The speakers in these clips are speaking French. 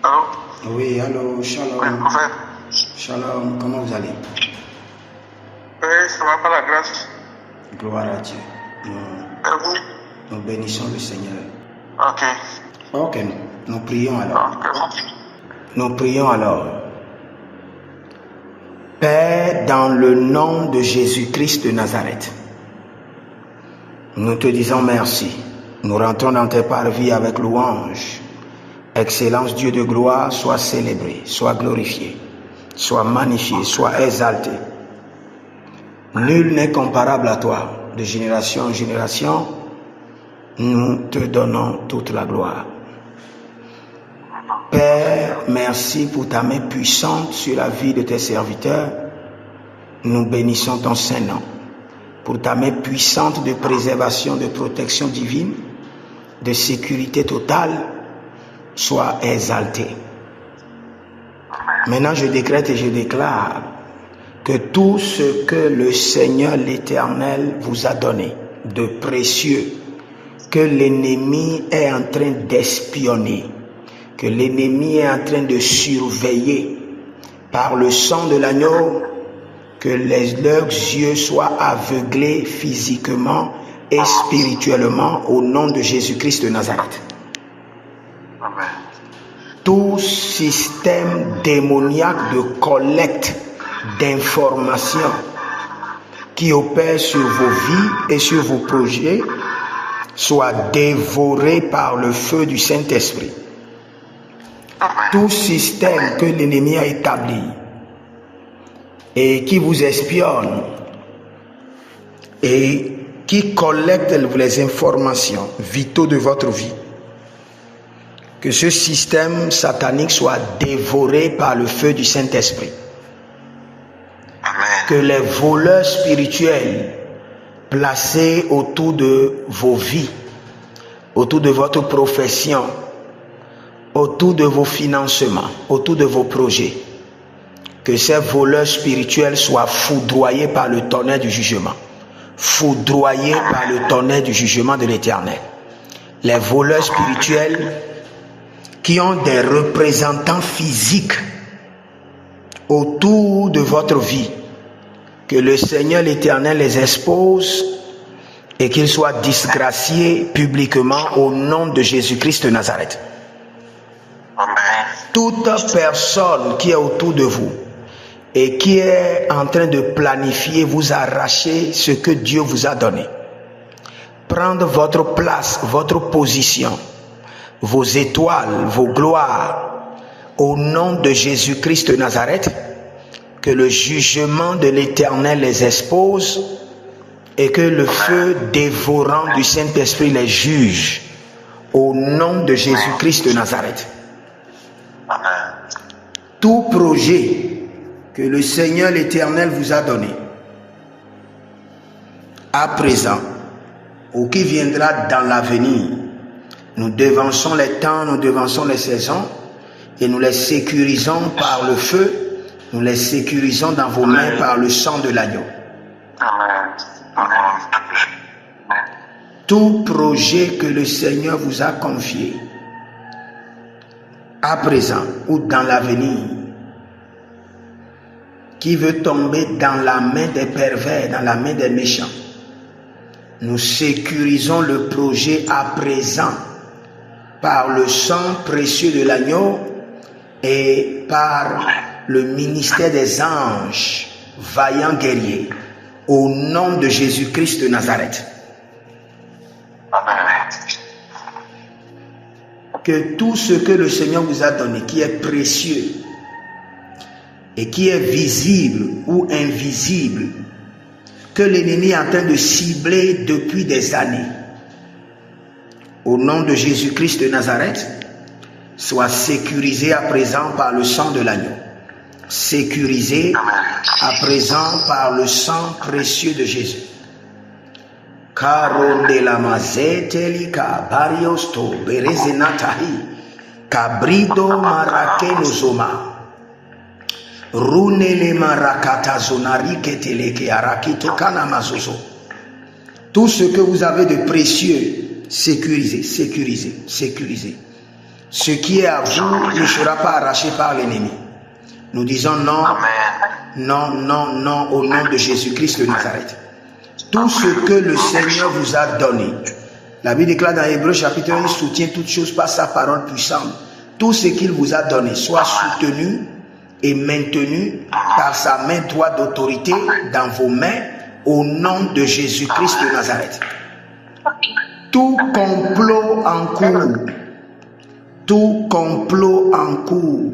Allô? Oui, allô, shalom. Oui, prophète. Shalom, comment vous allez? Oui, ça va par la grâce. Gloire à Dieu. Oui. Nous bénissons le Seigneur. Ok. Ok, nous prions alors. Ok. Nous prions alors. Père, dans le nom de Jésus-Christ de Nazareth, nous te disons merci. Nous rentrons dans tes parvis avec louange. Excellence Dieu de gloire, sois célébré, sois glorifié, sois magnifié, sois exalté. Nul n'est comparable à toi. De génération en génération, nous te donnons toute la gloire. Père, merci pour ta main puissante sur la vie de tes serviteurs. Nous bénissons ton Saint-Nom. Pour ta main puissante de préservation, de protection divine, de sécurité totale, sois exalté. Maintenant, je décrète et je déclare que tout ce que le Seigneur l'Éternel vous a donné de précieux, que l'ennemi est en train d'espionner, que l'ennemi est en train de surveiller par le sang de l'agneau, que leurs yeux soient aveuglés physiquement et spirituellement au nom de Jésus-Christ de Nazareth. Amen. Tout système démoniaque de collecte d'informations qui opère sur vos vies et sur vos projets soit dévoré par le feu du Saint-Esprit. Tout système que l'ennemi a établi et qui vous espionne et qui collecte les informations vitaux de votre vie, que ce système satanique soit dévoré par le feu du Saint-Esprit. Que les voleurs spirituels placés autour de vos vies, autour de votre profession, autour de vos financements, autour de vos projets, que ces voleurs spirituels soient foudroyés par le tonnerre du jugement, foudroyés par le tonnerre du jugement de l'Éternel. Les voleurs spirituels qui ont des représentants physiques autour de votre vie, que le Seigneur l'Éternel les expose et qu'ils soient disgraciés publiquement au nom de Jésus-Christ de Nazareth. Amen. Toute personne qui est autour de vous et qui est en train de planifier vous arracher ce que Dieu vous a donné, prendre votre place, votre position, vos étoiles, vos gloires, au nom de Jésus-Christ de Nazareth, que le jugement de l'Éternel les expose et que le feu dévorant du Saint-Esprit les juge, au nom de Jésus-Christ de Nazareth. Amen. Tout projet que le Seigneur l'Éternel vous a donné, à présent, ou qui viendra dans l'avenir, nous devançons les temps, nous devançons les saisons, et nous les sécurisons par le feu, nous les sécurisons dans vos mains par le sang de l'agneau. Amen. Amen. Tout projet que le Seigneur vous a confié, à présent ou dans l'avenir, qui veut tomber dans la main des pervers, dans la main des méchants, nous sécurisons le projet à présent par le sang précieux de l'agneau et par le ministère des anges, vaillants guerriers, au nom de Jésus-Christ de Nazareth. Amen. Que tout ce que le Seigneur vous a donné, qui est précieux et qui est visible ou invisible, que l'ennemi est en train de cibler depuis des années, au nom de Jésus-Christ de Nazareth, soit sécurisé à présent par le sang de l'agneau. Sécurisé à présent par le sang précieux de Jésus. Caro de la mazetelika bariosto berezenatahi cabrido marakenozoma runele marakata zonari keteleke arakito kanamazozo. Tout ce que vous avez de précieux, sécurisé, sécurisé, sécurisé. Ce qui est à vous ne sera pas arraché par l'ennemi. Nous disons non, non, non, non au nom de Jésus-Christ de Nazareth. Tout ce que le Seigneur vous a donné, la Bible déclare dans Hébreux chapitre 1, il soutient toutes choses par sa parole puissante. Tout ce qu'il vous a donné soit soutenu et maintenu par sa main droite d'autorité dans vos mains au nom de Jésus-Christ de Nazareth. Tout complot en cours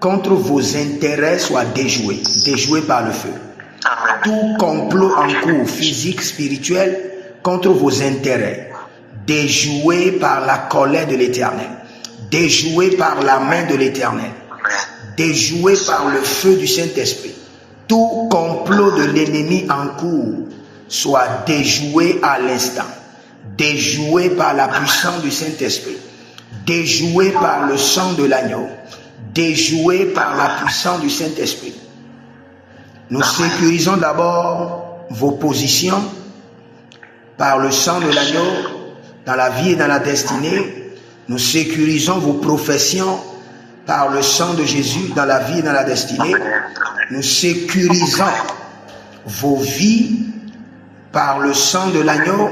contre vos intérêts soit déjoué par le feu. Tout complot en cours, physique, spirituel, contre vos intérêts, déjoué par la colère de l'Éternel, déjoué par la main de l'Éternel, déjoué par le feu du Saint-Esprit. Tout complot de l'ennemi en cours soit déjoué à l'instant, déjoué par la puissance du Saint-Esprit, déjoué par le sang de l'agneau, déjoué par la puissance du Saint-Esprit. Nous sécurisons d'abord vos positions par le sang de l'agneau dans la vie et dans la destinée. Nous sécurisons vos professions par le sang de Jésus dans la vie et dans la destinée. Nous sécurisons vos vies par le sang de l'agneau.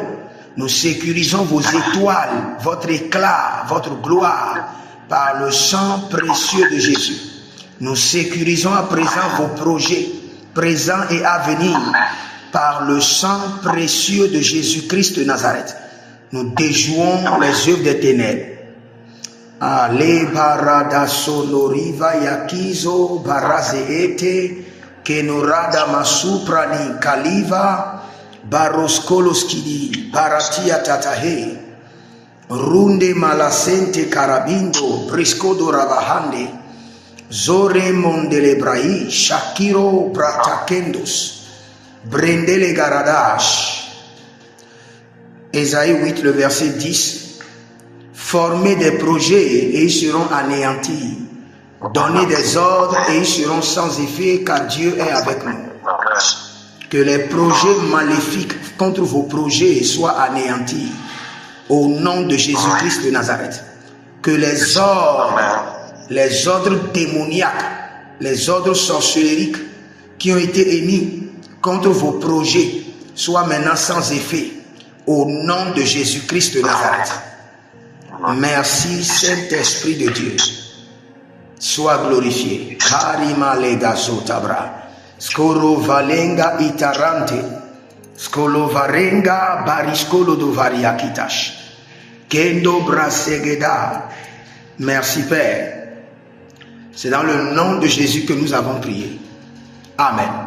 Nous sécurisons vos étoiles, votre éclat, votre gloire par le sang précieux de Jésus. Nous sécurisons à présent vos projets présents et à venir par le sang précieux de Jésus-Christ de Nazareth. Nous déjouons les œuvres des ténèbres. Ale barada sonoriva yakizo barazeete kenorada masuprani kaliva baroskoloskidi baratia tatahe runde malasente karabindo briscodo rabahande zore mondelebrahi shakiro bratakendos brendele garadash. Ésaïe 8, le verset 10. Formez des projets et ils seront anéantis. Donnez des ordres et ils seront sans effet car Dieu est avec nous. Que les projets maléfiques contre vos projets soient anéantis au nom de Jésus-Christ de Nazareth. Que les ordres démoniaques, les ordres sorcelériques qui ont été émis contre vos projets soient maintenant sans effet au nom de Jésus-Christ de Nazareth. Merci Saint-Esprit de Dieu. Sois glorifié. Karima lega zotabra. Skoro valenga itarante. Skolo varenga bariskolo do variakitash. Kendo brasegeda. Merci Père. C'est dans le nom de Jésus que nous avons prié. Amen.